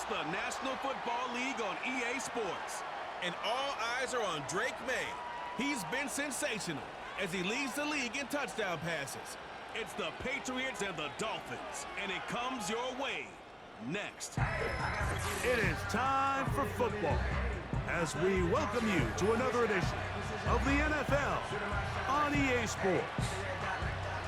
It's the National Football League on EA Sports. And all eyes are on Drake May. He's been sensational as he leads the league in touchdown passes. It's the Patriots and the Dolphins, and it comes your way next. It is time for football as we welcome you to another edition of the NFL on EA Sports.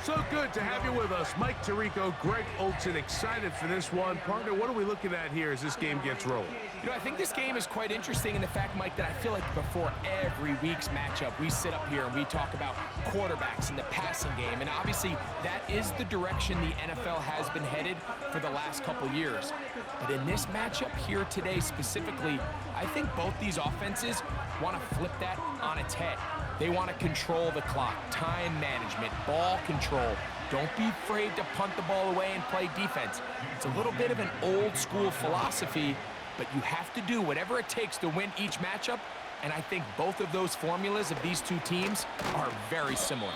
So good to have you with us. Mike Tirico, Greg Olson, excited for this one. Partner, what are we looking at here as this game gets rolling? You know, I think this game is quite interesting in the fact, Mike, that I feel like before every week's matchup, we sit up here and we talk about quarterbacks and the passing game. And obviously, that is the direction the NFL has been headed for the last couple years. But in this matchup here today specifically, I think both these offenses want to flip that on its head. They want to control the clock, time management, ball control. Don't be afraid to punt the ball away and play defense. It's a little bit of an old school philosophy, but you have to do whatever it takes to win each matchup, and I think both of those formulas of these two teams are very similar.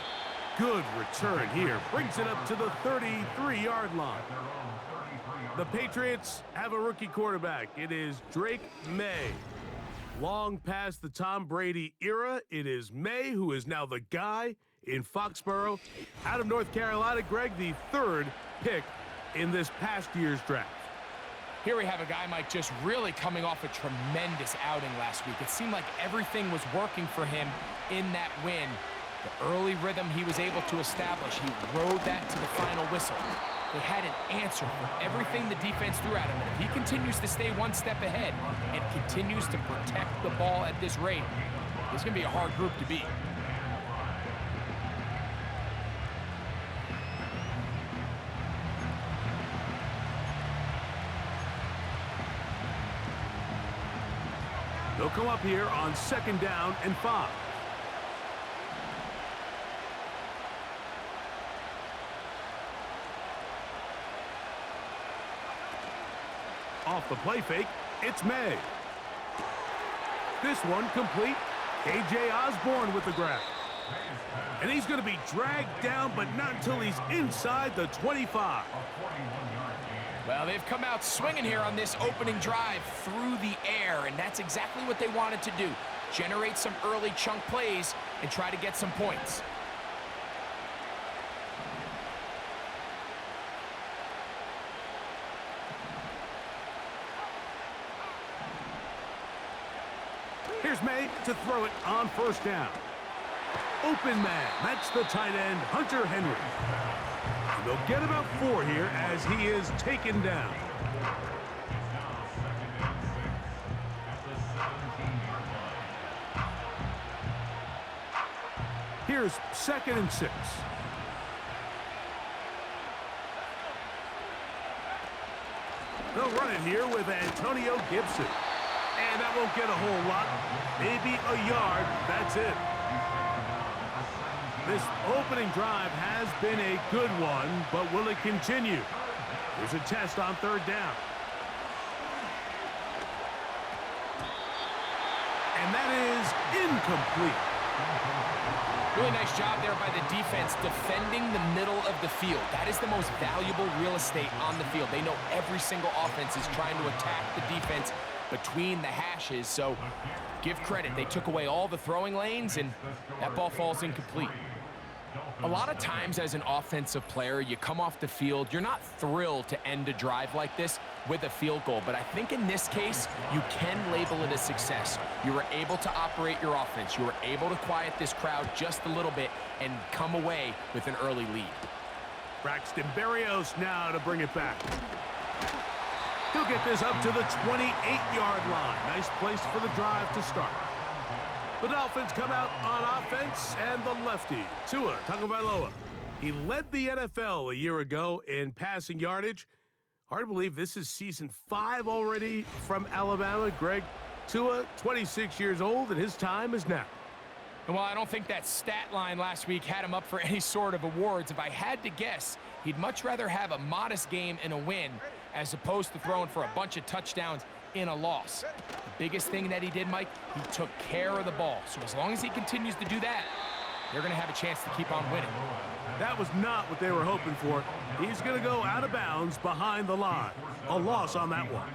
Good return here. Brings it up to the 33-yard line. The Patriots have a rookie quarterback. It is Drake May. Long past the Tom Brady era, it is May who is now the guy in Foxborough. Out of North Carolina, Greg, the third pick in this past year's draft. Here we have a guy, Mike, just really coming off a tremendous outing last week. It seemed like everything was working for him in that win. The early rhythm he was able to establish, he rode that to the final whistle. They had an answer for everything the defense threw at him, and if he continues to stay one step ahead and continues to protect the ball at this rate, it's going to be a hard group to beat. They'll come up here on 2nd down and 5. Off the play fake, it's May. This one complete. A.J. Osborne with the grab. And he's going to be dragged down, but not until he's inside the 25. Well, they've come out swinging here on this opening drive through the air, and that's exactly what they wanted to do. Generate some early chunk plays and try to get some points. Here's May to throw it on 1st down. Open man, that's the tight end, Hunter Henry. And they'll get about 4 here as he is taken down. Here's 2nd and 6. They'll run it here with Antonio Gibson. And that won't get a whole lot. Maybe a yard. That's it. This opening drive has been a good one, but will it continue? Here's a test on 3rd down. And that is incomplete. Really nice job there by the defense defending the middle of the field. That is the most valuable real estate on the field. They know every single offense is trying to attack the defense between the hashes, so give credit. They took away all the throwing lanes, and that ball falls incomplete. A lot of times as an offensive player, you come off the field, you're not thrilled to end a drive like this with a field goal, but I think in this case, you can label it a success. You were able to operate your offense. You were able to quiet this crowd just a little bit and come away with an early lead. Braxton Berrios now to bring it back. He'll get this up to the 28-yard line. Nice place for the drive to start. The Dolphins come out on offense, and the lefty, Tua Tagovailoa. He led the NFL a year ago in passing yardage. Hard to believe this is season 5 already from Alabama. Greg, Tua, 26 years old, and his time is now. And while I don't think that stat line last week had him up for any sort of awards, if I had to guess, he'd much rather have a modest game and a win as opposed to throwing for a bunch of touchdowns in a loss. The biggest thing that he did, Mike, he took care of the ball. So as long as he continues to do that, they're going to have a chance to keep on winning. That was not what they were hoping for. He's going to go out of bounds behind the line. A loss on that one.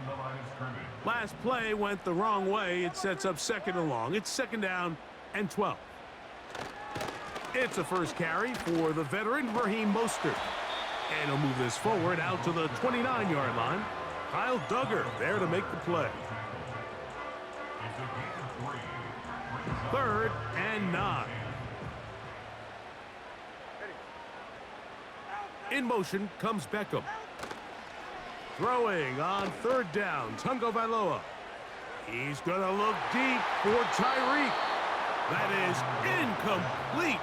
Last play went the wrong way. It sets up 2nd and long. It's 2nd down and 12. It's a first carry for the veteran Raheem Mostert. And he'll move this forward out to the 29-yard line. Kyle Duggar there to make the play. 3rd and 9. In motion comes Beckham. Throwing on 3rd down, Tungo Vailoa. He's going to look deep for Tyreek. That is incomplete.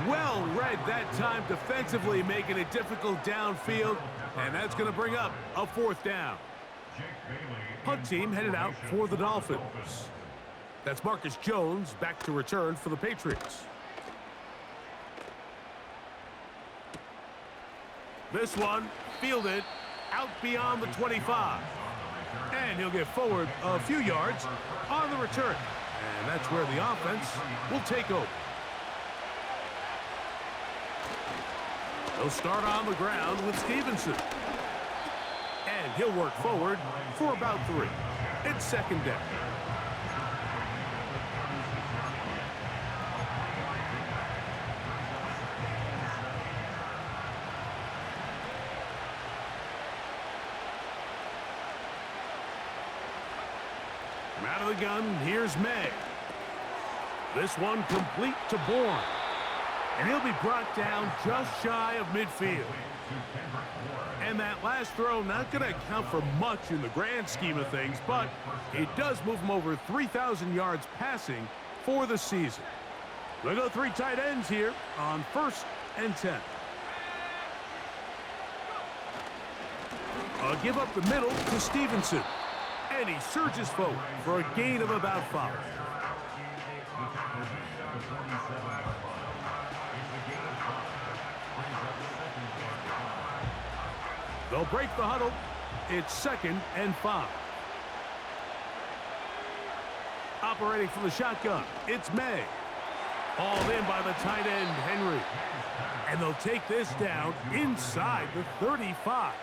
Well read that time defensively, making it difficult downfield, and that's going to bring up a 4th down. Punt team headed out for the Dolphins. That's Marcus Jones back to return for the Patriots. This one fielded out beyond the 25. And he'll get forward a few yards on the return. And that's where the offense will take over. They'll start on the ground with Stevenson. And he'll work forward for about 3. It's 2nd down. Out of the gun, here's May. This one complete to Bourne. And he'll be brought down just shy of midfield. And that last throw not going to account for much in the grand scheme of things, but it does move him over 3,000 yards passing for the season. They'll go 3 tight ends here on 1st and 10. Give up the middle to Stevenson. And he surges forward for a gain of about 5. They'll break the huddle. It's 2nd and 5. Operating from the shotgun, it's May. Hauled in by the tight end, Henry. And they'll take this down inside the 35.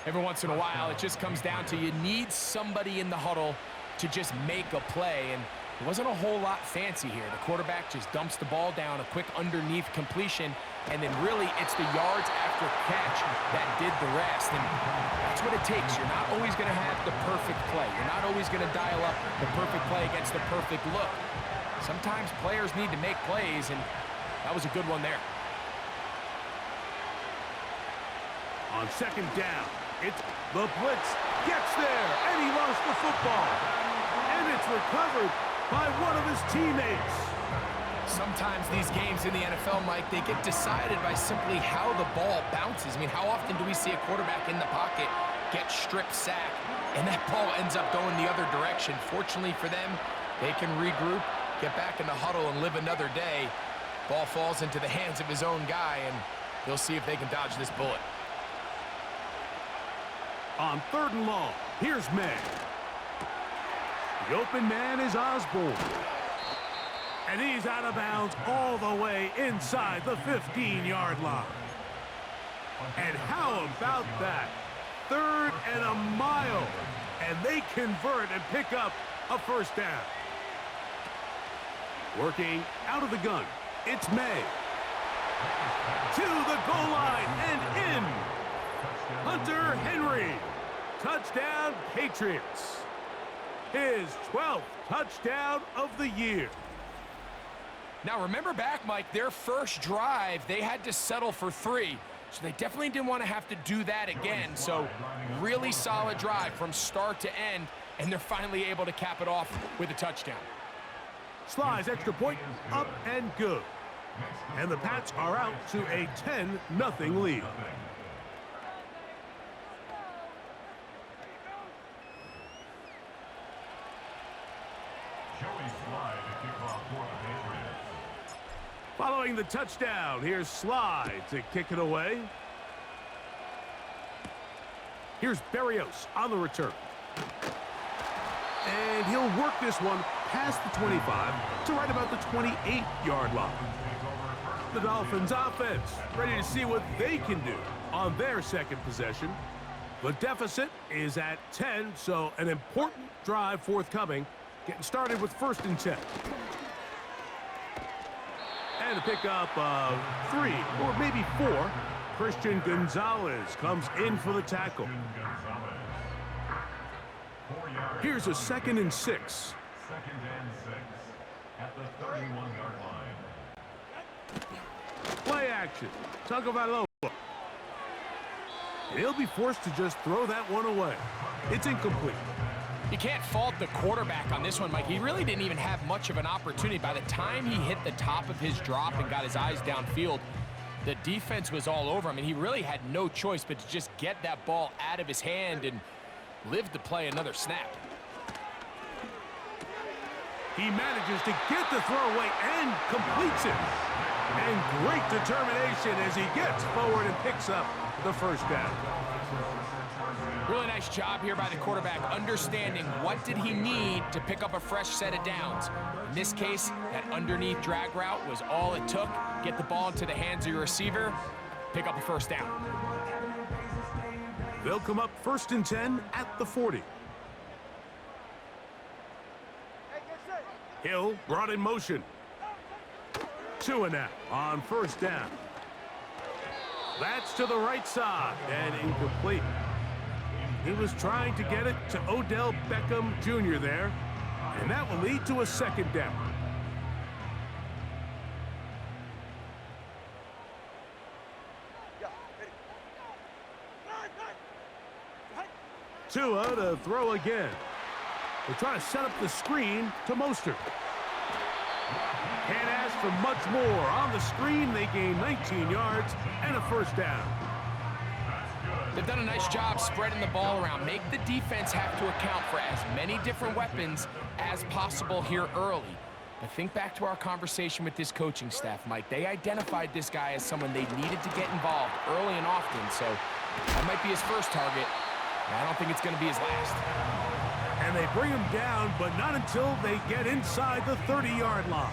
Every once in a while, it just comes down to you need somebody in the huddle to just make a play, and it wasn't a whole lot fancy here. The quarterback just dumps the ball down, a quick underneath completion, and then really it's the yards after catch that did the rest, and that's what it takes. You're not always going to have the perfect play. You're not always going to dial up the perfect play against the perfect look. Sometimes players need to make plays, and that was a good one there. On 2nd down, it's the blitz. Gets there, and he lost the football. And it's recovered by one of his teammates. Sometimes these games in the NFL, Mike, they get decided by simply how the ball bounces. I mean, how often do we see a quarterback in the pocket get strip sacked, and that ball ends up going the other direction? Fortunately for them, they can regroup, get back in the huddle, and live another day. Ball falls into the hands of his own guy, and they'll see if they can dodge this bullet. On 3rd and long, here's May. The open man is Osborne. And he's out of bounds all the way inside the 15-yard line. And how about that? 3rd and a mile. And they convert and pick up a 1st down. Working out of the gun, it's May. To the goal line and in. Hunter Henry. Touchdown, Patriots. His 12th touchdown of the year. Now, remember back, Mike, their first drive, they had to settle for 3. So they definitely didn't want to have to do that again. So really solid drive from start to end, and they're finally able to cap it off with a touchdown. Slice extra point, up and good. And the Pats are out to a 10-0 lead. Following the touchdown, here's Slide to kick it away. Here's Berrios on the return. And he'll work this one past the 25 to right about the 28-yard line. The Dolphins offense ready to see what they can do on their second possession. The deficit is at 10, so an important drive forthcoming. Getting started with 1st and 10. And a pickup of 3, or maybe 4. Christian Gonzalez comes in for the tackle. Here's a 2nd and 6. 2nd and 6 at the 31-yard line. Play action. Tagovailoa. He'll be forced to just throw that one away. It's incomplete. You can't fault the quarterback on this one, Mike. He really didn't even have much of an opportunity. By the time he hit the top of his drop and got his eyes downfield, the defense was all over him, and he really had no choice but to just get that ball out of his hand and live to play another snap. He manages to get the throw away and completes it. And great determination as he gets forward and picks up the 1st down. Really nice job here by the quarterback, understanding what did he need to pick up a fresh set of downs. In this case, that underneath drag route was all it took. Get the ball into the hands of your receiver, pick up a 1st down. They'll come up 1st and 10 at the 40. Hill brought in motion. Tua now on 1st down. That's to the right side and incomplete. He was trying to get it to Odell Beckham Jr. there, and that will lead to a 2nd down. Tua to throw again. They try to set up the screen to Mostert. Can't ask for much more. On the screen, they gain 19 yards and a 1st down. They've done a nice job spreading the ball around. Make the defense have to account for as many different weapons as possible here early. But think back to our conversation with this coaching staff, Mike. They identified this guy as someone they needed to get involved early and often. So that might be his first target. I don't think it's going to be his last. And they bring him down, but not until they get inside the 30-yard line.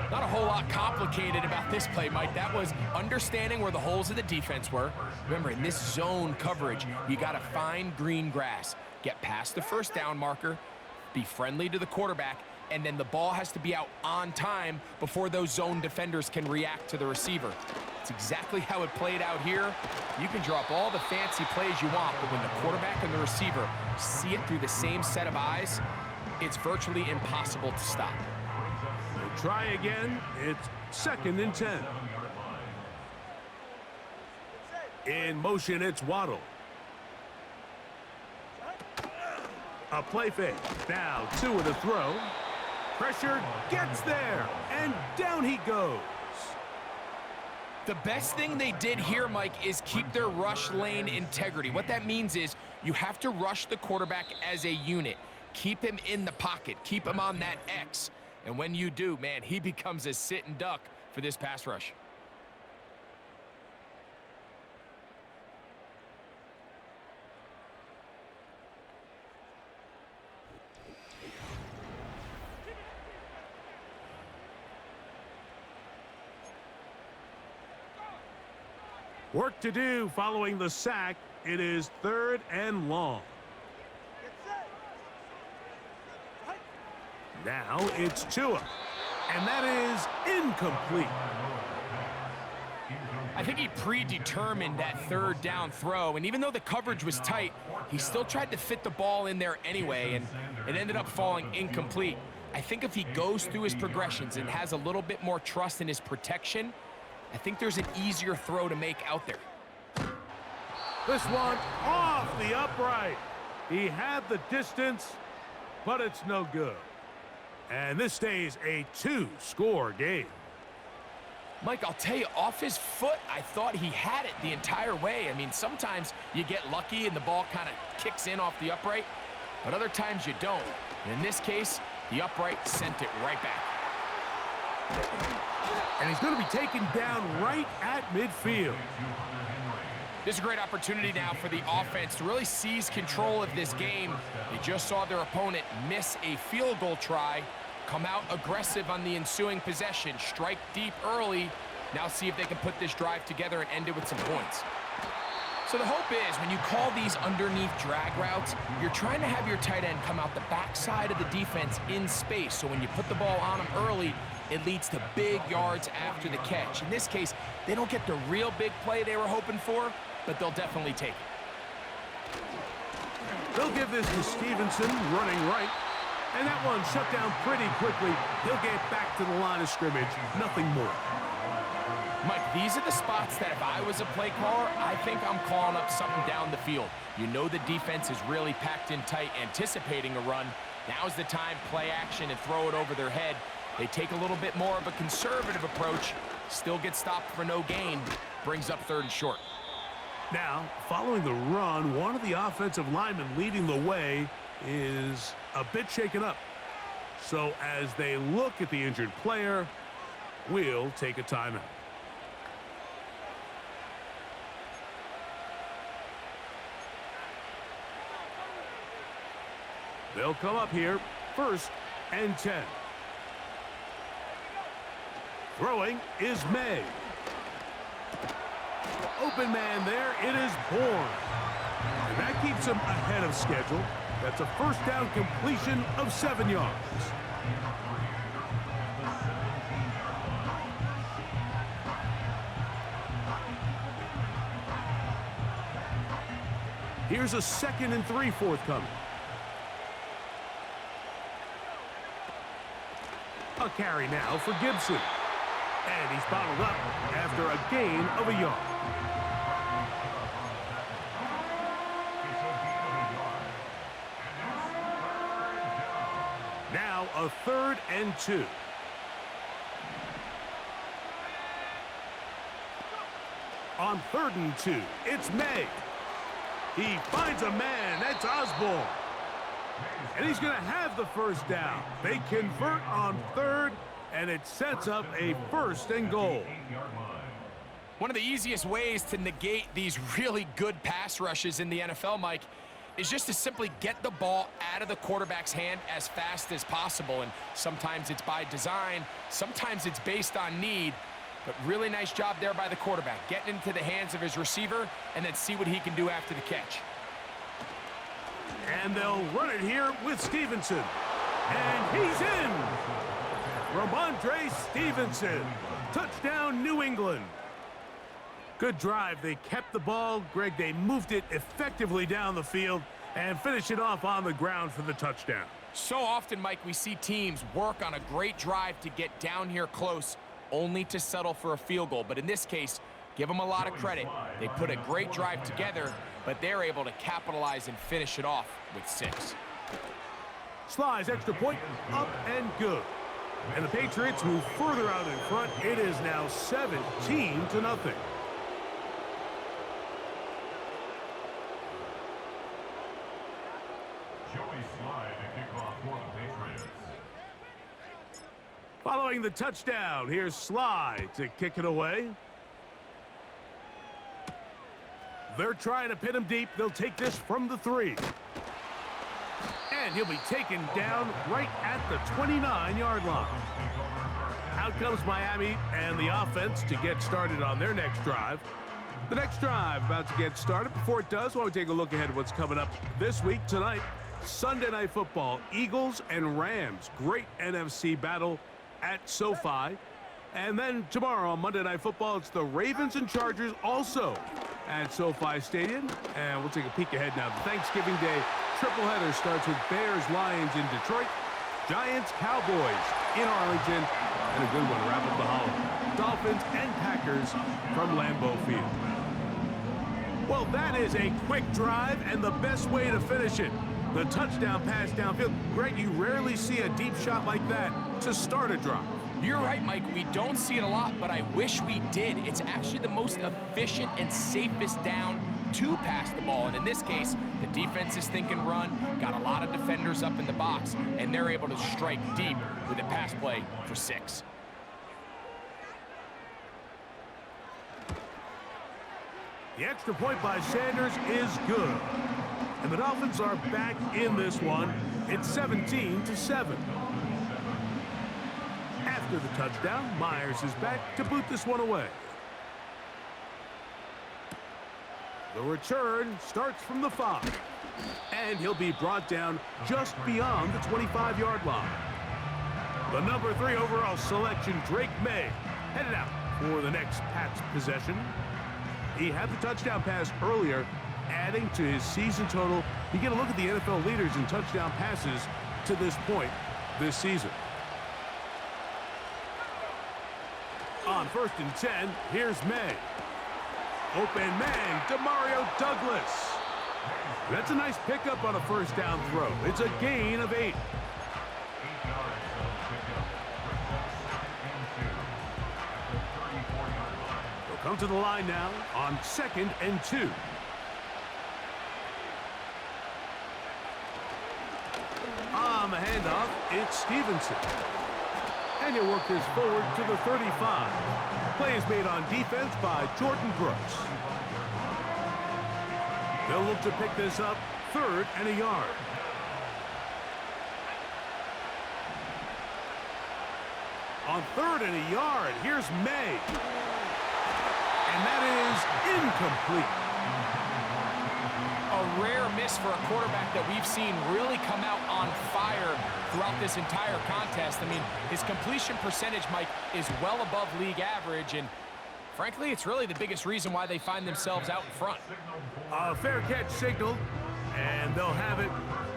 Not a whole lot complicated about this play, Mike. That was understanding where the holes of the defense were. Remember, in this zone coverage, you got to find green grass. Get past the 1st down marker, be friendly to the quarterback, and then the ball has to be out on time before those zone defenders can react to the receiver. It's exactly how it played out here. You can drop all the fancy plays you want, but when the quarterback and the receiver see it through the same set of eyes, it's virtually impossible to stop. They'll try again. It's 2nd and 10. In motion, it's Waddle. A play fake. Now Tua to throw. Pressure gets there, and down he goes. The best thing they did here, Mike, is keep their rush lane integrity. What that means is you have to rush the quarterback as a unit. Keep him in the pocket. Keep him on that X. And when you do, man, he becomes a sit and duck for this pass rush. Work to do following the sack. It is 3rd and long. Now it's Tua, and that is incomplete. I think he predetermined that 3rd down throw, and even though the coverage was tight, he still tried to fit the ball in there anyway, and it ended up falling incomplete. I think if he goes through his progressions and has a little bit more trust in his protection, I think there's an easier throw to make out there. This one off the upright. He had the distance, but it's no good. And this stays a 2-score game. Mike, I'll tell you, off his foot, I thought he had it the entire way. I mean, sometimes you get lucky and the ball kind of kicks in off the upright, but other times you don't. And in this case, the upright sent it right back. And he's going to be taken down right at midfield. This is a great opportunity now for the offense to really seize control of this game. They just saw their opponent miss a field goal try, come out aggressive on the ensuing possession, strike deep early. Now see if they can put this drive together and end it with some points. So the hope is when you call these underneath drag routes, you're trying to have your tight end come out the backside of the defense in space. So when you put the ball on him early, it leads to big yards after the catch. In this case, they don't get the real big play they were hoping for, but they'll definitely take it. They'll give this to Stevenson, running right. And that one shut down pretty quickly. He'll get back to the line of scrimmage. Nothing more. Mike, these are the spots that if I was a play caller, I think I'm calling up something down the field. You know the defense is really packed in tight, anticipating a run. Now's the time, play action and throw it over their head. They take a little bit more of a conservative approach, still get stopped for no gain, brings up 3rd and short. Now, following the run, one of the offensive linemen leading the way is a bit shaken up. So as they look at the injured player, we'll take a timeout. They'll come up here, 1st and 10. Throwing is May. Open man there, it is Bourne. And that keeps him ahead of schedule. That's a 1st down completion of 7 yards. Here's a 2nd and 3 forthcoming. A carry now for Gibson. And he's bottled up after a gain of a yard. Now a 3rd and 2. On 3rd and 2, it's May. He finds a man. That's Osborne. And he's going to have the 1st down. They convert on 3rd, and it sets up a 1st and goal. One of the easiest ways to negate these really good pass rushes in the NFL, Mike, is just to simply get the ball out of the quarterback's hand as fast as possible. And sometimes it's by design, sometimes it's based on need. But really nice job there by the quarterback, getting into the hands of his receiver and then see what he can do after the catch. And they'll run it here with Stevenson. And he's in! Ramondre Stevenson. Touchdown, New England. Good drive. They kept the ball. Greg, they moved it effectively down the field and finished it off on the ground for the touchdown. So often, Mike, we see teams work on a great drive to get down here close, only to settle for a field goal. But in this case, give them a lot of credit. They put a great drive together, but they're able to capitalize and finish it off with 6. Sly's extra point, up and good. And the Patriots move further out in front. It is now 17-0. Following the touchdown, here's Sly to kick it away. They're trying to pin him deep. They'll take this from the 3. And he'll be taken down right at the 29-yard line. Out comes Miami and the offense to get started on their next drive. The next drive about to get started. Before it does, I want to take a look ahead at what's coming up this week. Tonight, Sunday Night Football, Eagles and Rams. Great NFC battle at SoFi. And then tomorrow on Monday Night Football, it's the Ravens and Chargers also at SoFi Stadium. And we'll take a peek ahead now. The Thanksgiving Day tripleheader starts with Bears-Lions in Detroit, Giants-Cowboys in Arlington, and a good one to wrap up the holiday. Dolphins and Packers from Lambeau Field. Well, that is a quick drive and the best way to finish it. The touchdown pass downfield. Greg, you rarely see a deep shot like that to start a drive. You're right, Mike. We don't see it a lot, but I wish we did. It's actually the most efficient and safest down to pass the ball. And in this case, the defense is thinking run, got a lot of defenders up in the box, and they're able to strike deep with a pass play for 6. The extra point by Sanders is good. And the Dolphins are back in this one. It's 17-7. After the touchdown, Myers is back to boot this one away. The return starts from the 5. And he'll be brought down just beyond the 25-yard line. The number 3 overall selection, Drake May, headed out for the next Pats possession. He had the touchdown pass earlier, adding to his season total. You get a look at the NFL leaders in touchdown passes to this point this season. On 1st and 10, here's May. Open man, Demario Douglas. That's a nice pickup on a first down throw. It's a gain of 8. They'll come to the line now on 2nd and 2. On the handoff, it's Stevenson. And he'll work this forward to the 35. Play is made on defense by Jordan Brooks. They'll look to pick this up 3rd and a yard. On 3rd and a yard, here's May. And that is incomplete. A rare miss for a quarterback that we've seen really come out on fire throughout this entire contest. I mean, his completion percentage, Mike, is well above league average, and frankly, it's really the biggest reason why they find themselves out in front. A fair catch signaled, and they'll have it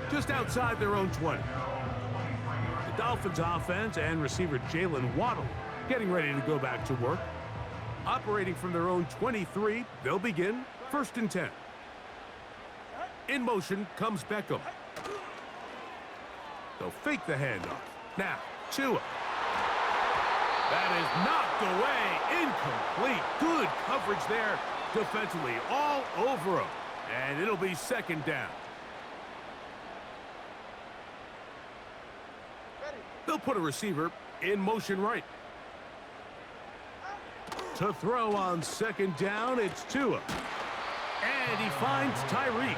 just outside their own 20. The Dolphins offense and receiver Jalen Waddle getting ready to go back to work. Operating from their own 23, they'll begin 1st and 10. In motion comes Beckham. They'll fake the handoff. Now, Tua. That is knocked away. Incomplete. Good coverage there defensively. All over him. And it'll be 2nd down. They'll put a receiver in motion right. To throw on 2nd down, it's Tua. And he finds Tyreek.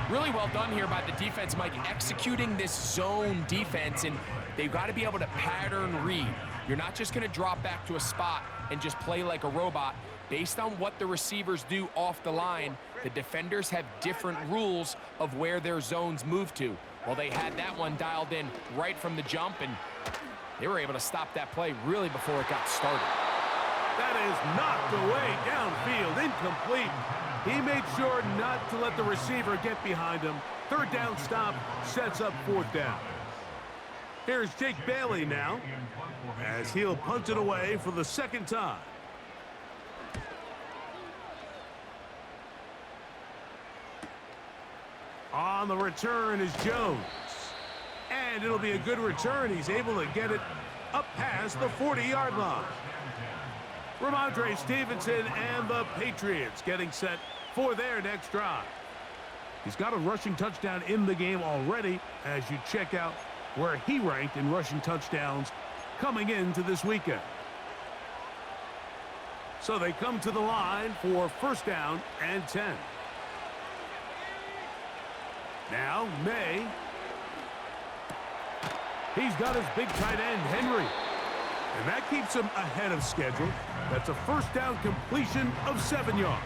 Really well done here by the defense, Mike, executing this zone defense, and they've got to be able to pattern read. You're not just going to drop back to a spot and just play like a robot. Based on what the receivers do off the line, the defenders have different rules of where their zones move to. Well, they had that one dialed in right from the jump, and they were able to stop that play really before it got started. That is knocked away downfield, incomplete. He made sure not to let the receiver get behind him. 3rd down stop sets up 4th down. Here's Jake Bailey now, as he'll punt it away for the 2nd time. On the return is Jones. And it'll be a good return. He's able to get it up past the 40-yard line. Ramondre Stevenson and the Patriots getting set for their next drive. He's got a rushing touchdown in the game already as you check out where he ranked in rushing touchdowns coming into this weekend. So they come to the line for 1st down and 10. Now May. He's got his big tight end, Henry. And that keeps him ahead of schedule. That's a 1st down completion of 7 yards.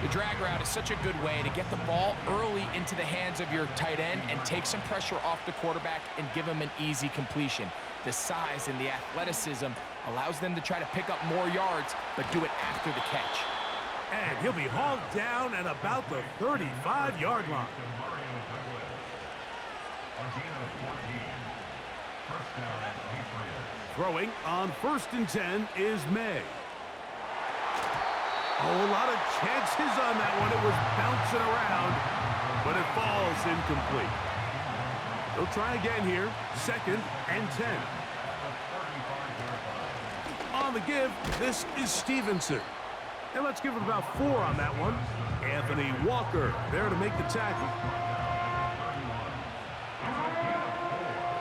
The drag route is such a good way to get the ball early into the hands of your tight end and take some pressure off the quarterback and give him an easy completion. The size and the athleticism allows them to try to pick up more yards, but do it after the catch. And he'll be hauled down at about the 35-yard line. Throwing on 1st and 10 is May. Oh, a lot of chances on that one. It was bouncing around, but it falls incomplete. They'll try again here. 2nd and 10. On the give, this is Stevenson. And let's give it about 4 on that one. Anthony Walker there to make the tackle.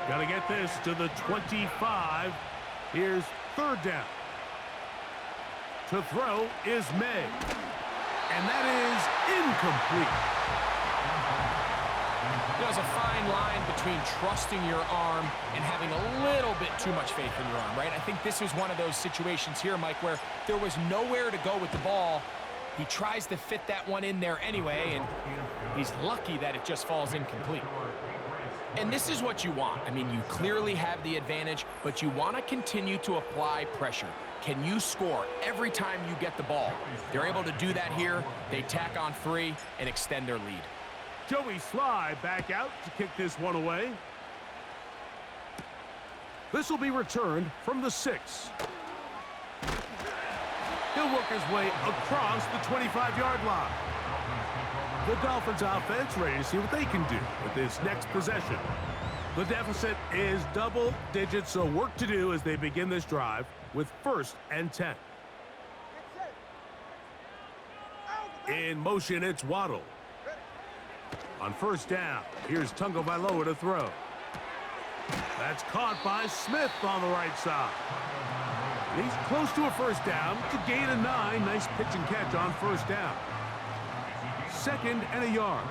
Got to get this to the 25. Here's 3rd down. To throw is May. And that is incomplete. There's a fine line between trusting your arm and having a little bit too much faith in your arm, right? I think this was one of those situations here, Mike, where there was nowhere to go with the ball. He tries to fit that one in there anyway, and he's lucky that it just falls incomplete. And this is what you want. I mean, you clearly have the advantage, but you want to continue to apply pressure. Can you score every time you get the ball? They're able to do that here. They tack on 3 and extend their lead. Joey Sly back out to kick this one away. This will be returned from the 6. He'll work his way across the 25-yard line. The Dolphins offense ready to see what they can do with this next possession. The deficit is double digits, so work to do as they begin this drive with 1st and 10. In motion, it's Waddle. On 1st down, here's Tagovailoa to throw. That's caught by Smith on the right side. He's close to a 1st down to gain a 9. Nice pitch and catch on 1st down. 2nd and a yard.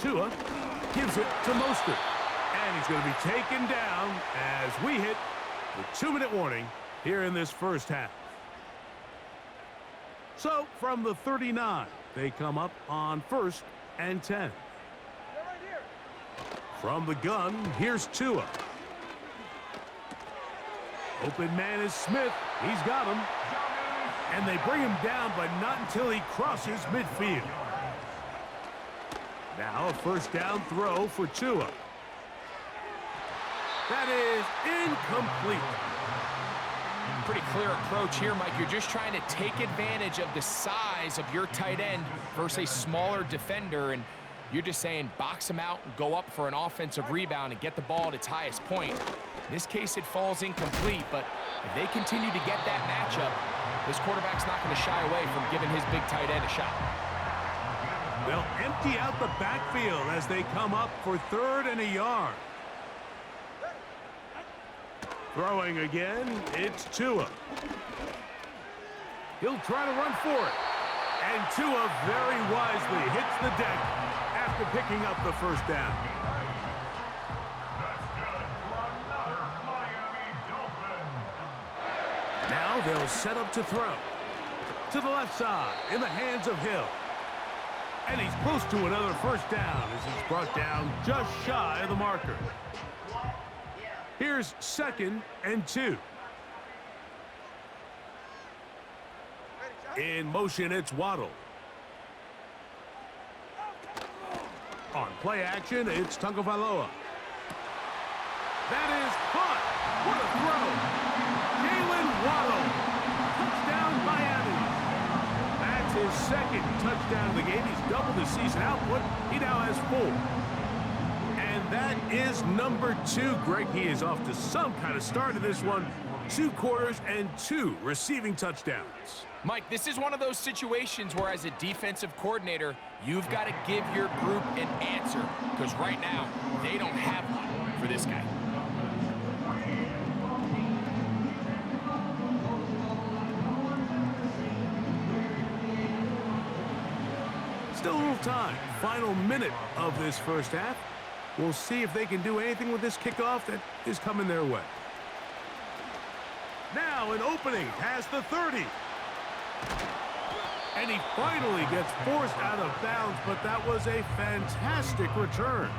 Tua gives it to Mostert. And he's going to be taken down as we hit the 2-minute warning here in this first half. So from the 39, they come up on 1st and 10. From the gun, here's Tua. Open man is Smith. He's got him. And they bring him down, but not until he crosses midfield. Now a 1st down throw for Tua. That is incomplete. Pretty clear approach here, Mike. You're just trying to take advantage of the size of your tight end versus a smaller defender, and you're just saying box him out and go up for an offensive rebound and get the ball at its highest point. In this case, it falls incomplete, but if they continue to get that matchup, this quarterback's not going to shy away from giving his big tight end a shot. They'll empty out the backfield as they come up for 3rd and a yard. Throwing again, it's Tua. He'll try to run for it. And Tua very wisely hits the deck after picking up the 1st down. Now they'll set up to throw. To the left side, in the hands of Hill. And he's close to another 1st down as he's brought down just shy of the marker. Here's 2nd and 2. In motion, it's Waddle. On play action, it's Tagovailoa. That is caught. What a throw. Jalen Waddle. Touchdown, Miami. That's his 2nd touchdown of the game. He's doubled his season output. He now has 4. And that is number 2, Greg. He is off to some kind of start in this one. 2 quarters and 2 receiving touchdowns. Mike, this is one of those situations where as a defensive coordinator, you've got to give your group an answer. Because right now, they don't have one for this guy. Still a little time. Final minute of this first half. We'll see if they can do anything with this kickoff that is coming their way. Now an opening past the 30. And he finally gets forced out of bounds, but that was a fantastic return.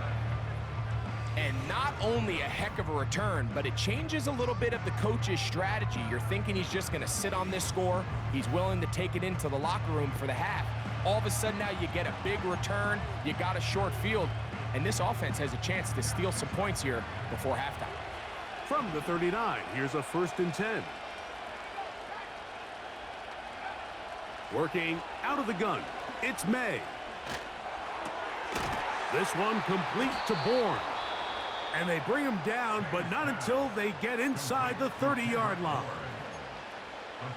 And not only a heck of a return, but it changes a little bit of the coach's strategy. You're thinking he's just going to sit on this score. He's willing to take it into the locker room for the half. All of a sudden now you get a big return. You got a short field. And this offense has a chance to steal some points here before halftime. From the 39, here's a 1st and 10. Working out of the gun, it's May. This one complete to Bourne. And they bring him down, but not until they get inside the 30-yard line.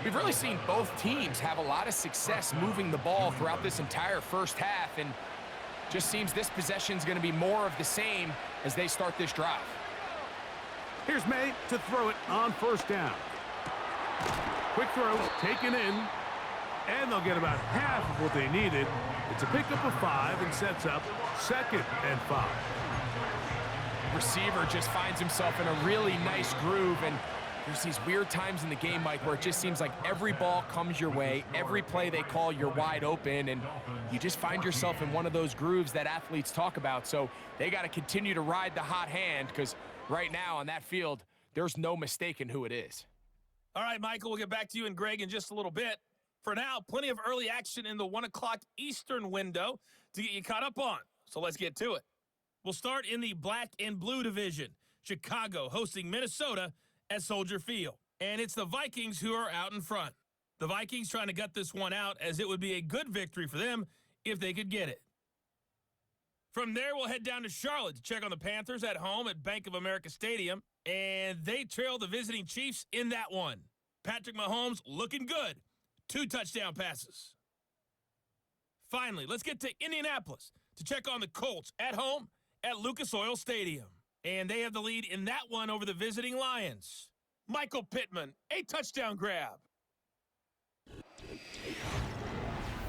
We've really seen both teams have a lot of success moving the ball throughout this entire first half, and just seems this possession's going to be more of the same as they start this drive. Here's May to throw it on 1st down. Quick throw, taken in, and they'll get about half of what they needed. It's a pickup of 5 and sets up 2nd and 5. Receiver just finds himself in a really nice groove, and There's these weird times in the game, Mike, where it just seems like every ball comes your way, every play they call, you're wide open, and you just find yourself in one of those grooves that athletes talk about. So they got to continue to ride the hot hand, because right now on that field, there's no mistaking who it is. All right, Michael, we'll get back to you and Greg in just a little bit. For now, plenty of early action in the 1 o'clock Eastern window to get you caught up on. So let's get to it. We'll start in the black and blue division. Chicago hosting Minnesota at Soldier Field. And it's the Vikings who are out in front. The Vikings trying to gut this one out, as it would be a good victory for them if they could get it. From there, we'll head down to Charlotte to check on the Panthers at home at Bank of America Stadium. And they trail the visiting Chiefs in that one. Patrick Mahomes looking good. 2 touchdown passes. Finally, let's get to Indianapolis to check on the Colts at home at Lucas Oil Stadium. And they have the lead in that one over the visiting Lions. Michael Pittman, a touchdown grab.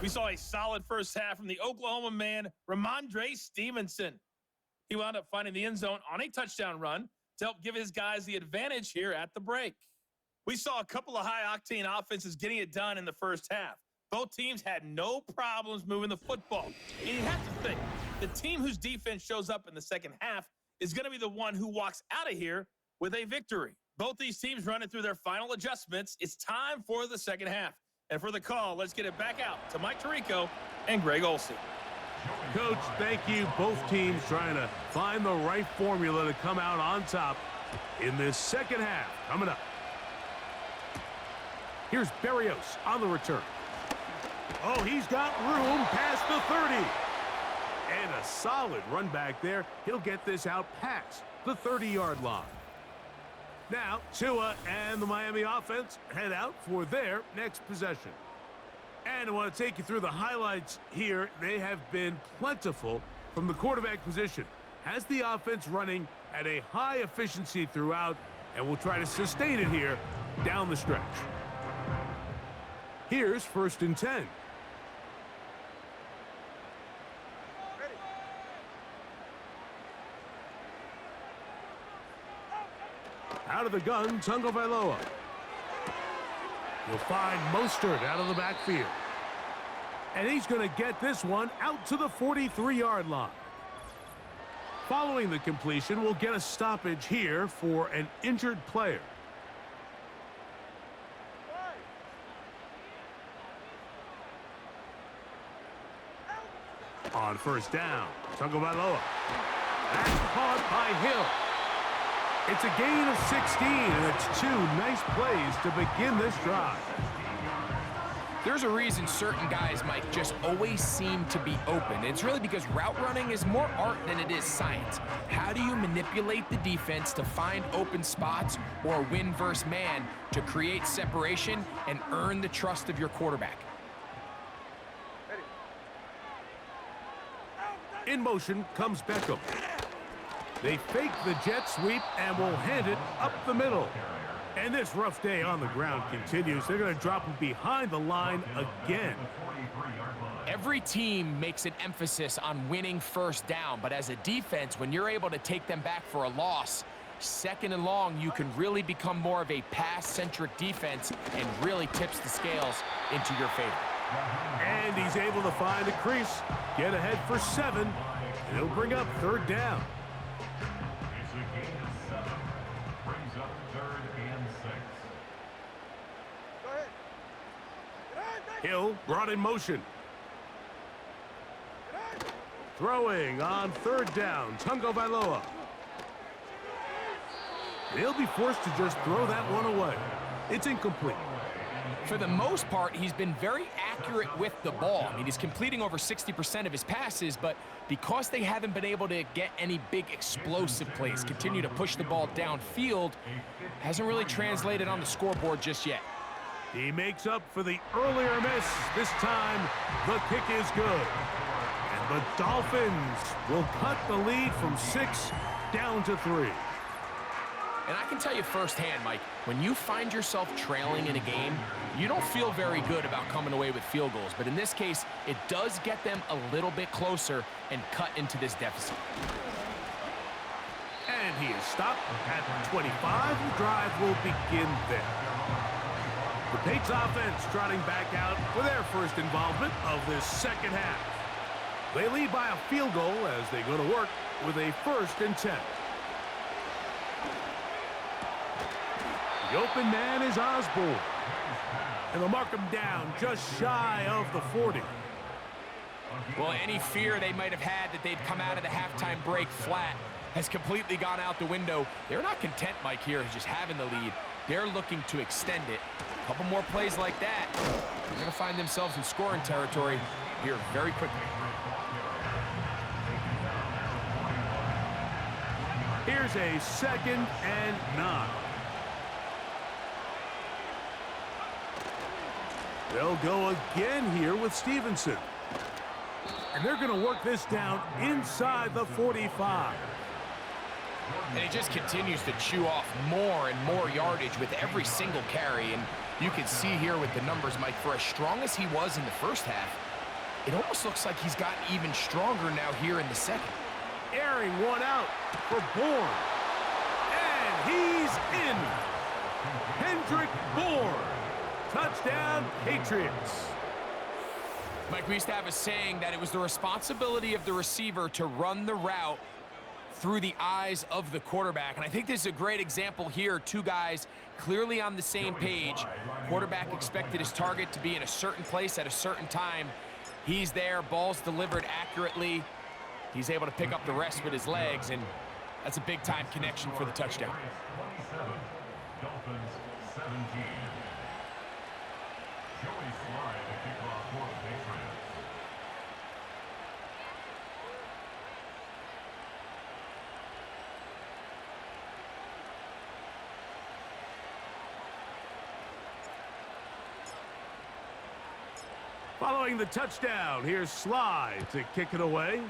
We saw a solid first half from the Oklahoma man, Ramondre Stevenson. He wound up finding the end zone on a touchdown run to help give his guys the advantage here at the break. We saw a couple of high-octane offenses getting it done in the first half. Both teams had no problems moving the football. And you have to think, the team whose defense shows up in the second half is going to be the one who walks out of here with a victory. Both these teams running through their final adjustments. It's time for the second half. And for the call, let's get it back out to Mike Tirico and Greg Olsen. Coach, thank you. Both teams trying to find the right formula to come out on top in this second half. Coming up. Here's Berrios on the return. Oh, he's got room past the 30. And a solid run back there. He'll get this out past the 30-yard line. Now, Tua and the Miami offense head out for their next possession. And I want to take you through the highlights here. They have been plentiful from the quarterback position. Has the offense running at a high efficiency throughout, and we'll try to sustain it here down the stretch. Here's 1st and 10. Out of the gun, Tagovailoa. You'll find Mostert out of the backfield. And he's going to get this one out to the 43-yard line. Following the completion, we'll get a stoppage here for an injured player. On 1st down, Tagovailoa. That's caught by Hill. It's a gain of 16, and it's 2 nice plays to begin this drive. There's a reason certain guys, Mike, just always seem to be open. It's really because route running is more art than it is science. How do you manipulate the defense to find open spots or win versus man to create separation and earn the trust of your quarterback? In motion comes Beckham. They fake the jet sweep and will hand it up the middle. And this rough day on the ground continues. They're going to drop him behind the line again. Every team makes an emphasis on winning 1st down, but as a defense, when you're able to take them back for a loss, 2nd and long, you can really become more of a pass-centric defense and really tips the scales into your favor. And he's able to find a crease, get ahead for 7, and he'll bring up 3rd down. It's a gain of 7. Brings up 3rd and 6. Hill brought in motion. Throwing on 3rd down, Tagovailoa. He'll be forced to just throw that one away. It's incomplete. For the most part, he's been very accurate with the ball. I mean, he's completing over 60% of his passes, but because they haven't been able to get any big explosive plays, continue to push the ball downfield, hasn't really translated on the scoreboard just yet. He makes up for the earlier miss. This time, the kick is good. And the Dolphins will cut the lead from 6 down to 3. And I can tell you firsthand, Mike, when you find yourself trailing in a game, you don't feel very good about coming away with field goals. But in this case, it does get them a little bit closer and cut into this deficit. And he is stopped at the 25. The drive will begin there. The Patriots offense trotting back out for their first involvement of this second half. They lead by a field goal as they go to work with a 1st and 10. The open man is Osborne. And they'll mark him down just shy of the 40. Well, any fear they might have had that they'd come out of the halftime break flat has completely gone out the window. They're not content, Mike, here just having the lead. They're looking to extend it. A couple more plays like that, they're going to find themselves in scoring territory here very quickly. Here's a 2nd and 9. They'll go again here with Stevenson. And they're going to work this down inside the 45. And he just continues to chew off more and more yardage with every single carry. And you can see here with the numbers, Mike, for as strong as he was in the first half, it almost looks like he's gotten even stronger now here in the second. Airing one out for Bourne. And he's in. Hendrick Bourne. Touchdown, Patriots. Mike, we used to have a saying that it was the responsibility of the receiver to run the route through the eyes of the quarterback. And I think this is a great example here. Two guys clearly on the same page. Quarterback expected his target to be in a certain place at a certain time. He's there, ball's delivered accurately. He's able to pick up the rest with his legs, and that's a big-time connection for the touchdown. 27, Dolphins 17. Joey Slye, the kickoff for the Patriots. Following the touchdown, here's Slye to kick it away.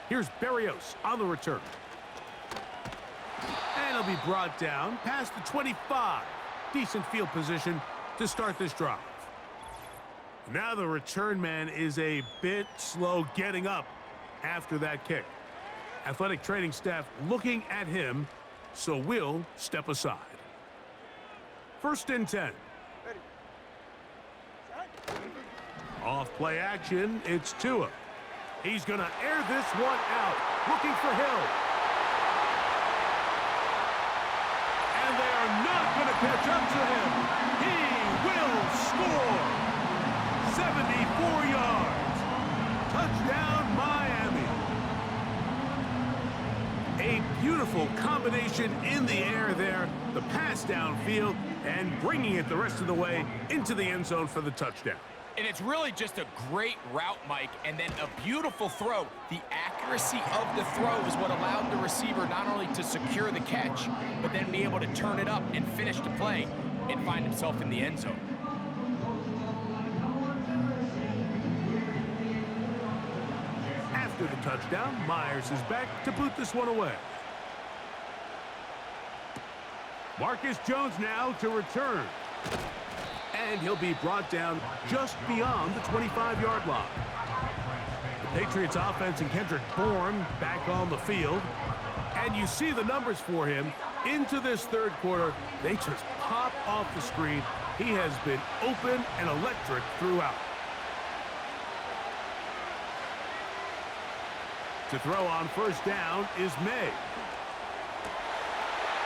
Here's Berrios on the return. And he'll be brought down past the 25. Decent field position to start this drive. Now the return man is a bit slow getting up after that kick. Athletic training staff looking at him, so we'll step aside. 1st and 10. Off play action, it's Tua. He's going to air this one out, looking for Hill. And they are not going to catch up to him. He will score. 74 yards. Touchdown, Miami. A beautiful combination in the air there. The pass downfield and bringing it the rest of the way into the end zone for the touchdown. And it's really just a great route, Mike, and then a beautiful throw. The accuracy of the throw is what allowed the receiver not only to secure the catch, but then be able to turn it up and finish the play and find himself in the end zone. After the touchdown, Myers is back to boot this one away. Marcus Jones now to return. And he'll be brought down just beyond the 25-yard line. The Patriots offense and Kendrick Bourne back on the field. And you see the numbers for him into this 3rd quarter. They just pop off the screen. He has been open and electric throughout. To throw on 1st down is May.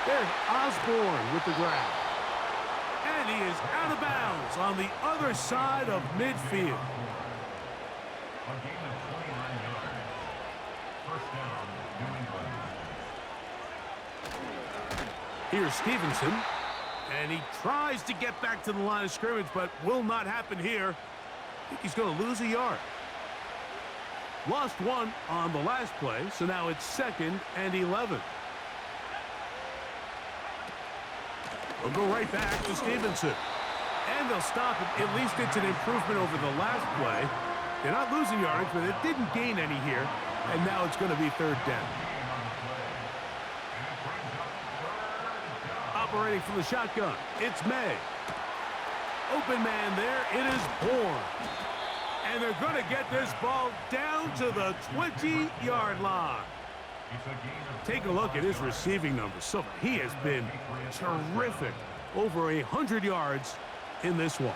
There's Osborne with the grab. And he is out of bounds on the other side of midfield. A gain of 29 yards. 1st down, New England. Here's Stevenson. And he tries to get back to the line of scrimmage, but will not happen here. I think he's going to lose a yard. Lost one on the last play, so now it's 2nd and 11. We'll go right back to Stevenson. And they'll stop it. At least it's an improvement over the last play. They're not losing yardage, but it didn't gain any here. And now it's going to be 3rd down. Operating from the shotgun, it's May. Open man there, it is Bourne. And they're going to get this ball down to the 20-yard line. Take a look at his receiving numbers. So he has been terrific. Over 100 yards in this one.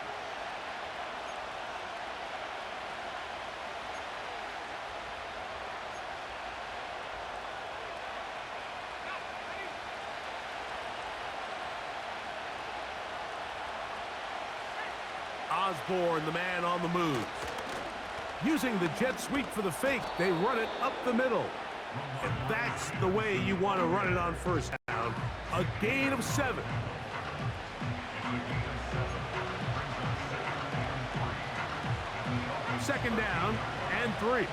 Osborne, the man on the move. Using the jet sweep for the fake, they run it up the middle. And that's the way you want to run it on first down. A gain of 7. Second down and 3.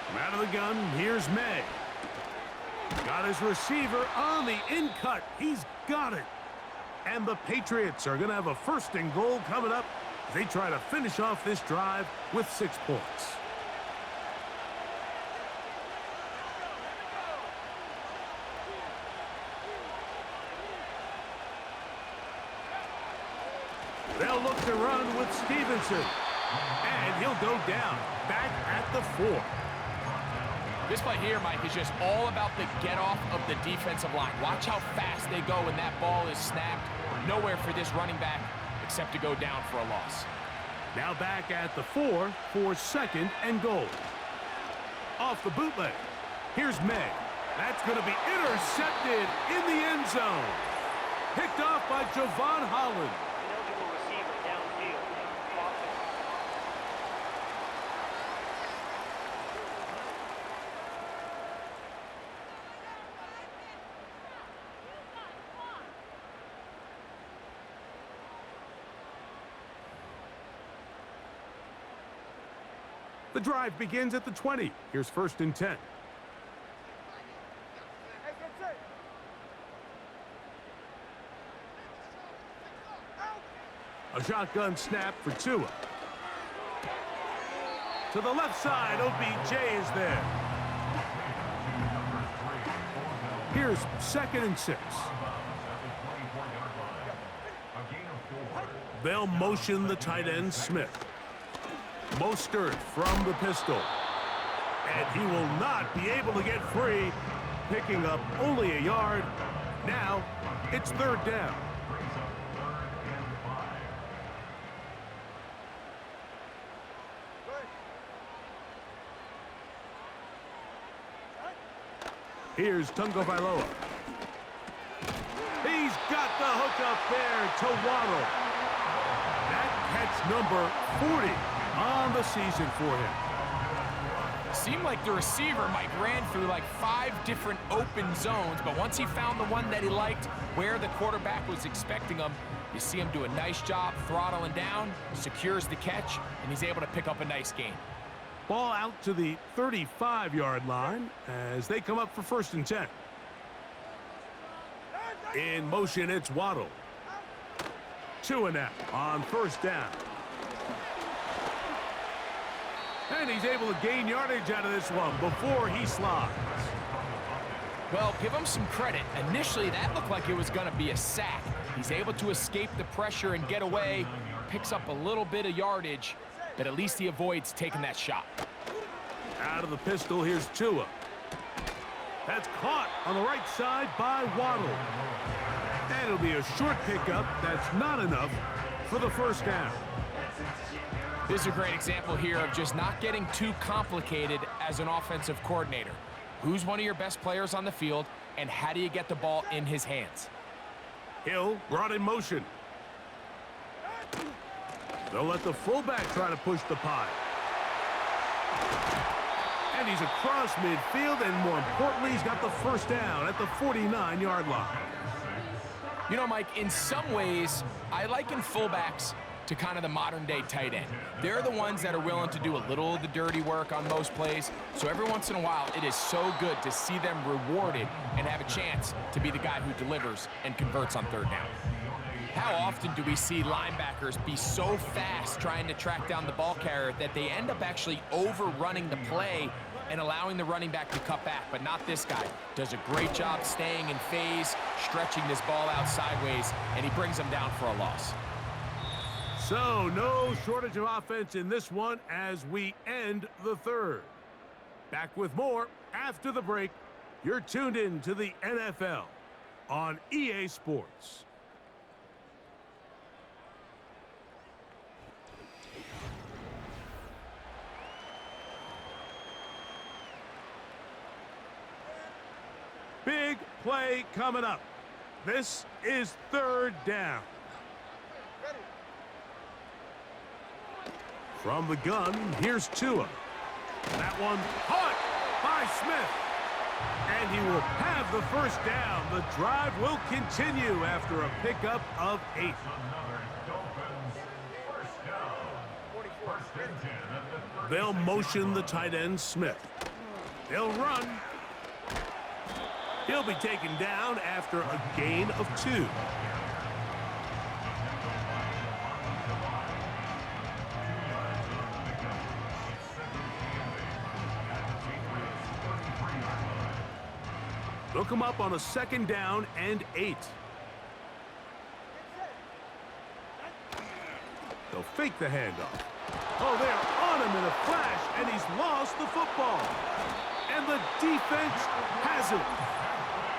From out of the gun, here's May. Got his receiver on the in-cut. He's got it. And the Patriots are going to have a first and goal coming up as they try to finish off this drive with 6 points. They'll look to run with Stevenson. And he'll go down, back at the 4. This play here, Mike, is just all about the get-off of the defensive line. Watch how fast they go when that ball is snapped. Nowhere for this running back except to go down for a loss. Now back at the 4 for second and goal. Off the bootleg. Here's May. That's going to be intercepted in the end zone. Picked off by Javon Holland. The drive begins at the 20. Here's first and 10. A shotgun snap for Tua. To the left side, OBJ is there. Here's second and 6. They'll motion the tight end, Smith. Mostert from the pistol. And he will not be able to get free, picking up only a yard. Now, it's third down. Here's Tungo Vailoa. He's got the hook up there to Waddle. That catch number 40 on the season for him. Seemed like the receiver, Mike, ran through like 5 different open zones, but once he found the one that he liked, where the quarterback was expecting him, you see him do a nice job throttling down, secures the catch, and he's able to pick up a nice gain. Ball out to the 35-yard line as they come up for first and 10. In motion, it's Waddle. Tua now on first down. And he's able to gain yardage out of this one before he slides. Well, give him some credit. Initially, that looked like it was going to be a sack. He's able to escape the pressure and get away, picks up a little bit of yardage, but at least he avoids taking that shot. Out of the pistol, here's Tua. That's caught on the right side by Waddle. And it'll be a short pickup. That's not enough for the first down. This is a great example here of just not getting too complicated as an offensive coordinator. Who's one of your best players on the field, and how do you get the ball in his hands? Hill brought in motion. They'll let the fullback try to push the pile. And he's across midfield, and more importantly, he's got the first down at the 49-yard line. You know, Mike, in some ways, I liken fullbacks to kind of the modern-day tight end. They're the ones that are willing to do a little of the dirty work on most plays. So every once in a while, it is so good to see them rewarded and have a chance to be the guy who delivers and converts on third down. How often do we see linebackers be so fast trying to track down the ball carrier that they end up actually overrunning the play and allowing the running back to cut back? But not this guy. Does a great job staying in phase, stretching this ball out sideways, and he brings them down for a loss. So, no shortage of offense in this one as we end the third. Back with more after the break. You're tuned in to the NFL on EA Sports. Big play coming up. This is third down. From the gun, here's Tua. That one caught by Smith. And he will have the first down. The drive will continue after a pickup of 8. Another Dolphins first down. First and 10 at the They'll motion the tight end, Smith. They'll run. He'll be taken down after a gain of 2. They'll come up on a second down and 8. They'll fake the handoff. Oh, they're on him in a flash, and he's lost the football. And the defense has it.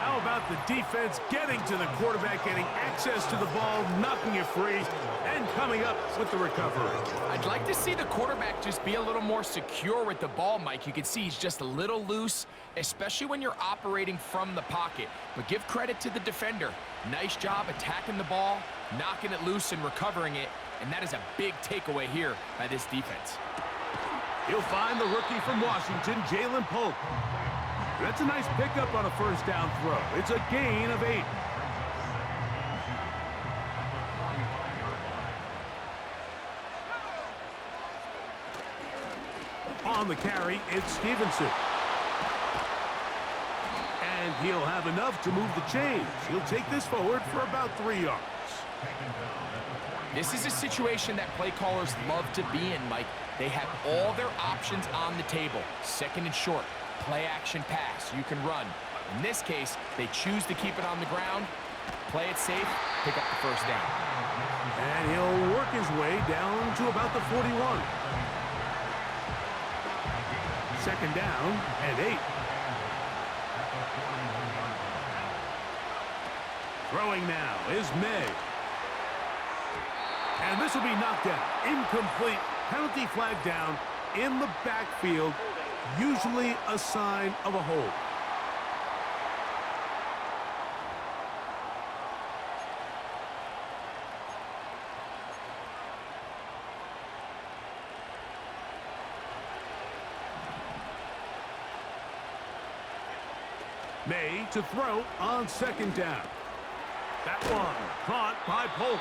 How about the defense getting to the quarterback, getting access to the ball, knocking it free, and coming up with the recovery? I'd like to see the quarterback just be a little more secure with the ball, Mike. You can see he's just a little loose, especially when you're operating from the pocket. But give credit to the defender. Nice job attacking the ball, knocking it loose, and recovering it. And that is a big takeaway here by this defense. He'll find the rookie from Washington, Jalen Polk. That's a nice pickup on a first down throw. It's a gain of 8. On the carry, it's Stevenson. And he'll have enough to move the chains. He'll take this forward for about 3 yards. This is a situation that play callers love to be in, Mike. They have all their options on the table. Second and short, play action pass, you can run. In this case, they choose to keep it on the ground, play it safe, pick up the first down. And he'll work his way down to about the 41. Second down and 8. Throwing now is May. And this will be knocked down. Incomplete. Penalty flag down in the backfield. Usually a sign of a hold. May to throw on second down. That one caught by Polk.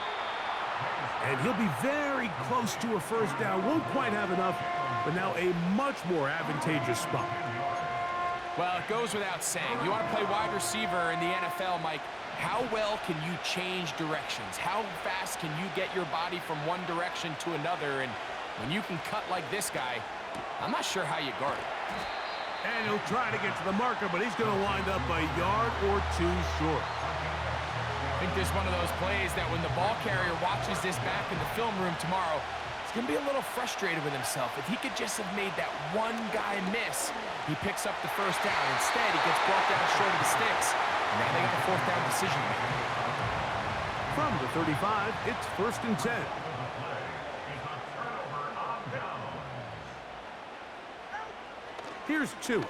And he'll be very close to a first down. Won't quite have enough, but now a much more advantageous spot. Well, it goes without saying. You want to play wide receiver in the NFL, Mike. How well can you change directions? How fast can you get your body from one direction to another? And when you can cut like this guy, I'm not sure how you guard it. And he'll try to get to the marker, but he's going to wind up a yard or 2 short. I think there's one of those plays that when the ball carrier watches this back in the film room tomorrow, he's going to be a little frustrated with himself. If he could just have made that one guy miss, he picks up the first down. Instead, he gets brought down short of the sticks. And now they got the fourth down decision to make. From the 35, it's first and 10. Here's 2.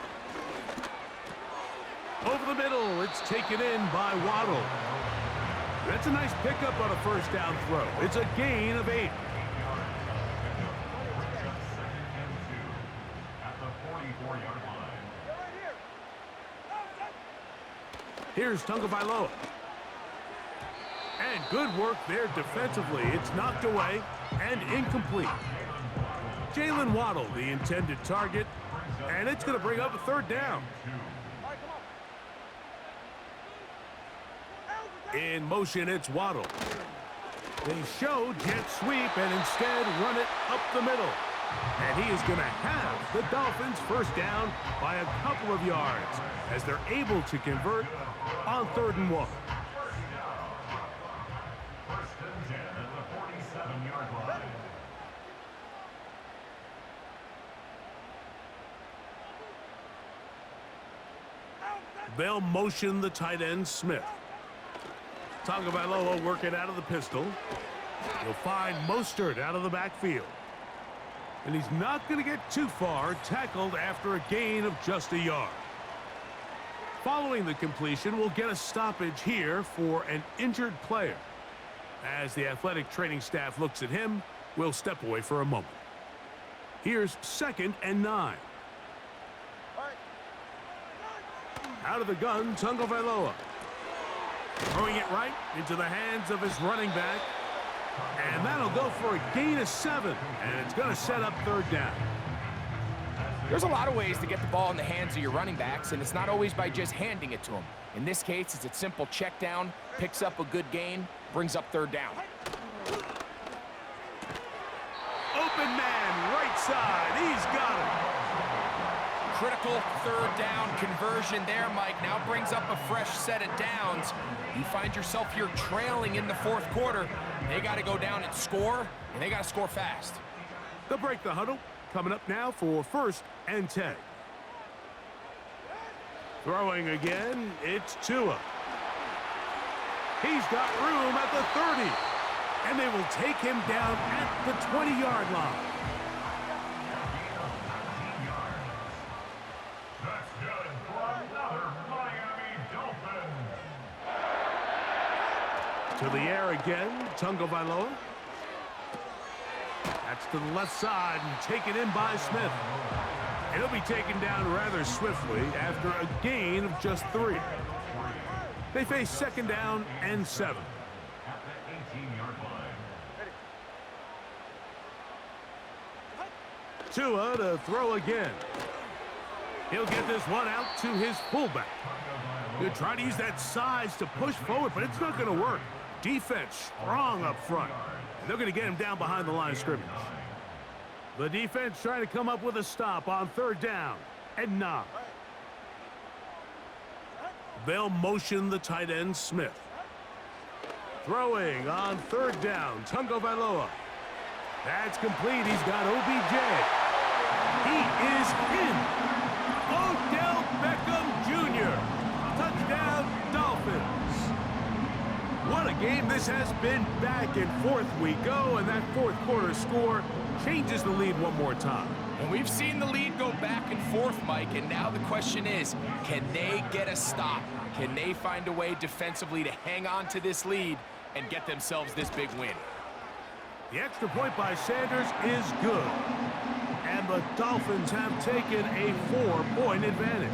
Over the middle, it's taken in by Waddle. That's a nice pickup on a first down throw. It's a gain of 8. Here's Tagovailoa. And good work there defensively. It's knocked away and incomplete. Jalen Waddle, the intended target, and it's going to bring up a third down. In motion, it's Waddle. They show jet sweep and instead run it up the middle. And he is going to have the Dolphins first down by a couple of yards as they're able to convert on 3rd and 1. First and 10 at the 47-yard line. They'll motion the tight end, Smith. Tagovailoa working out of the pistol. He'll find Mostert out of the backfield. And he's not going to get too far, tackled after a gain of just a yard. Following the completion, we'll get a stoppage here for an injured player. As the athletic training staff looks at him, we'll step away for a moment. Here's 2nd and 9. Out of the gun, Tagovailoa. Throwing it right into the hands of his running back. And that'll go for a gain of 7. And it's going to set up 3rd down. There's a lot of ways to get the ball in the hands of your running backs, and it's not always by just handing it to them. In this case, it's a simple check down, picks up a good gain, brings up 3rd down. Open man, right side. He's got it. Critical 3rd down conversion there, Mike. Now brings up a fresh set of downs. You find yourself here trailing in the 4th quarter. They got to go down and score, and they got to score fast. They'll break the huddle. Coming up now for 1st and 10. Throwing again, it's Tua. He's got room at the 30. And they will take him down at the 20-yard line. That's good for another Miami Dolphins. To the air again, Tagovailoa. That's to the left side and taken in by Smith. And he'll be taken down rather swiftly after a gain of just 3. They face 2nd down and 7. At the 18-yard line. Tua to throw again. He'll get this one out to his fullback. He'll try to use that size to push forward, but it's not going to work. Defense strong up front. They're going to get him down behind the line of scrimmage. The defense trying to come up with a stop on 3rd down and 9. They'll motion the tight end, Smith. Throwing on 3rd down, Tagovailoa. That's complete. He's got OBJ. He is in. Odell Beckham Jr. Touchdown, Dolphins. What a game this has been. Back and forth we go, and that 4th quarter score changes the lead one more time. And we've seen the lead go back and forth, Mike, and now the question is, can they get a stop? Can they find a way defensively to hang on to this lead and get themselves this big win? The extra point by Sanders is good, and the Dolphins have taken a 4-point advantage.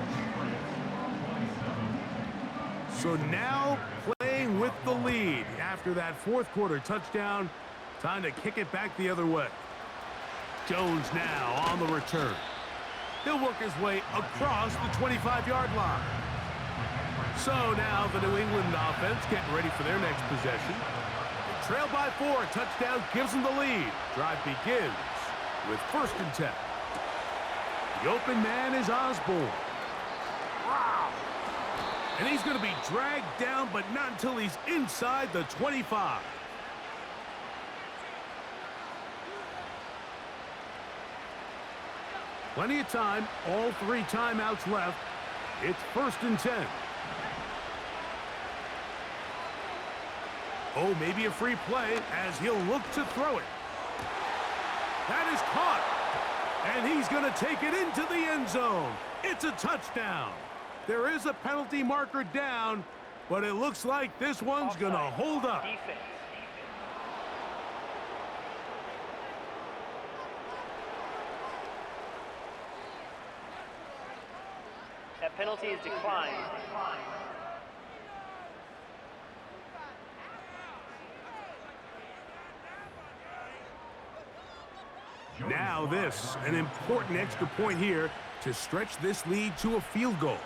So now playing with the lead after that 4th quarter touchdown. Time to kick it back the other way. Jones now on the return. He'll work his way across the 25-yard line. So now the New England offense getting ready for their next possession. They trail by 4. Touchdown gives them the lead. Drive begins with 1st and 10. The open man is Osborne. And he's going to be dragged down, but not until he's inside the 25. Plenty of time, all 3 timeouts left. It's 1st and 10. Oh, maybe a free play as he'll look to throw it. That is caught. And he's going to take it into the end zone. It's a touchdown. There is a penalty marker down, but it looks like this one's going to hold up. That penalty is declined. Now this, an important extra point here to stretch this lead to a field goal.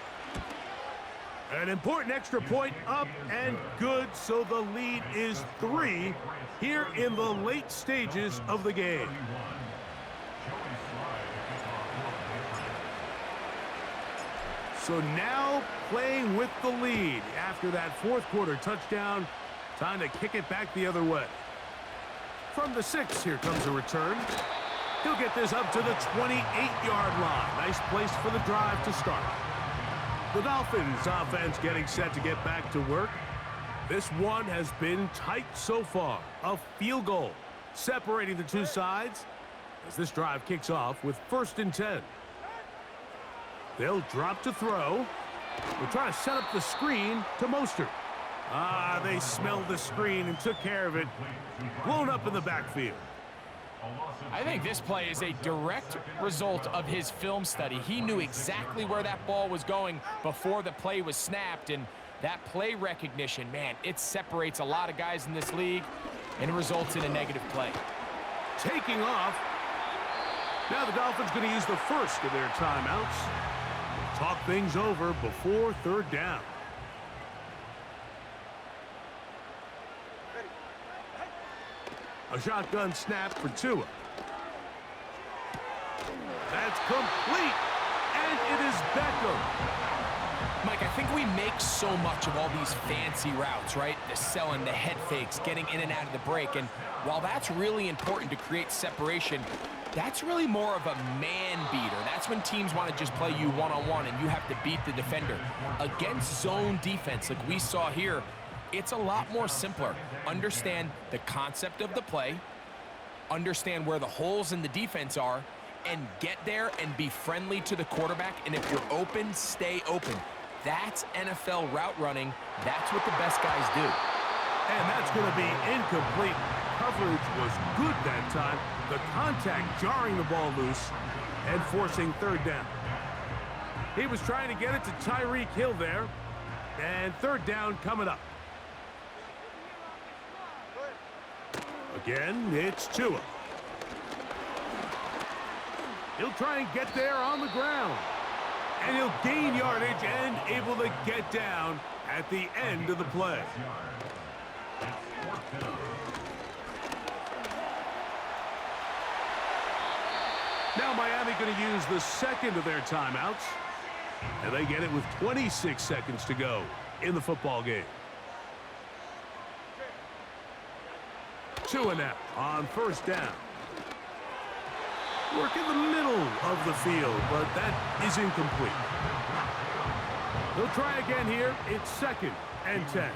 An important extra point up and good, so the lead is 3 here in the late stages of the game. So now playing with the lead after that 4th quarter touchdown. Time to kick it back the other way. From the 6, here comes a return. He'll get this up to the 28-yard line. Nice place for the drive to start. The Dolphins offense getting set to get back to work. This one has been tight so far. A field goal separating the two sides as this drive kicks off with 1st and 10. They'll drop to throw. They're trying to set up the screen to Mostert. They smelled the screen and took care of it. Blown up in the backfield. I think this play is a direct result of his film study. He knew exactly where that ball was going before the play was snapped, and that play recognition, man, it separates a lot of guys in this league and results in a negative play. Taking off. Now the Dolphins going to use the first of their timeouts. Talk things over before 3rd down. A shotgun snap for Tua. That's complete, and it is Beckham. Mike, I think we make so much of all these fancy routes, right? The selling, the head fakes, getting in and out of the break. And while that's really important to create separation, that's really more of a man beater. That's when teams want to just play you one-on-one and you have to beat the defender. Against zone defense like we saw here, it's a lot more simpler. Understand the concept of the play, understand where the holes in the defense are, and get there and be friendly to the quarterback. And if you're open, stay open. That's NFL route running. That's what the best guys do. And that's going to be incomplete. Coverage was good that time. The contact jarring the ball loose and forcing 3rd down. He was trying to get it to Tyreek Hill there. And 3rd down coming up. Again, it's Tua. He'll try and get there on the ground. And he'll gain yardage and able to get down at the end of the play. Now Miami going to use the second of their timeouts. And they get it with 26 seconds to go in the football game. Tua now on 1st down. Work in the middle of the field, but that is incomplete. They'll try again here. It's 2nd and 10.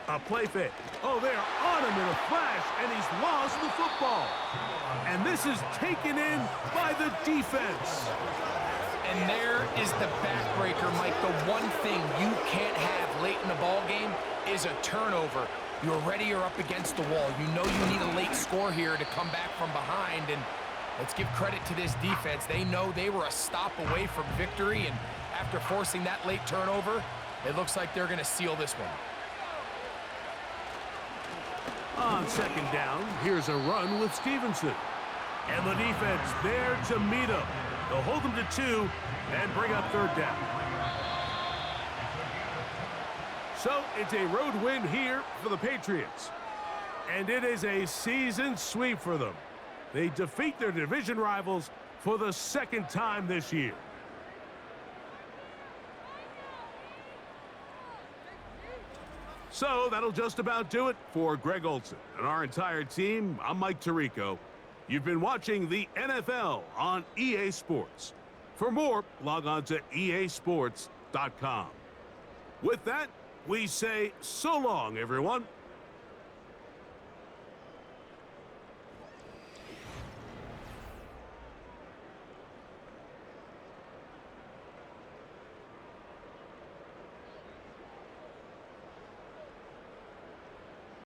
A play fake. Oh, they are on him in a flash, and he's lost the football. And this is taken in by the defense. And there is the backbreaker, Mike. The one thing you can't have late in the ball game is a turnover. You're ready, you're up against the wall. You know you need a late score here to come back from behind. And let's give credit to this defense. They know they were a stop away from victory. And after forcing that late turnover, it looks like they're going to seal this one. On 2nd down, here's a run with Stevenson. And the defense there to meet him. They'll hold them to 2 and bring up 3rd down. So it's a road win here for the Patriots. And it is a season sweep for them. They defeat their division rivals for the 2nd time this year. So that'll just about do it for Greg Olsen and our entire team. I'm Mike Tirico. You've been watching the NFL on EA Sports. For more, log on to easports.com. With that, we say so long, everyone.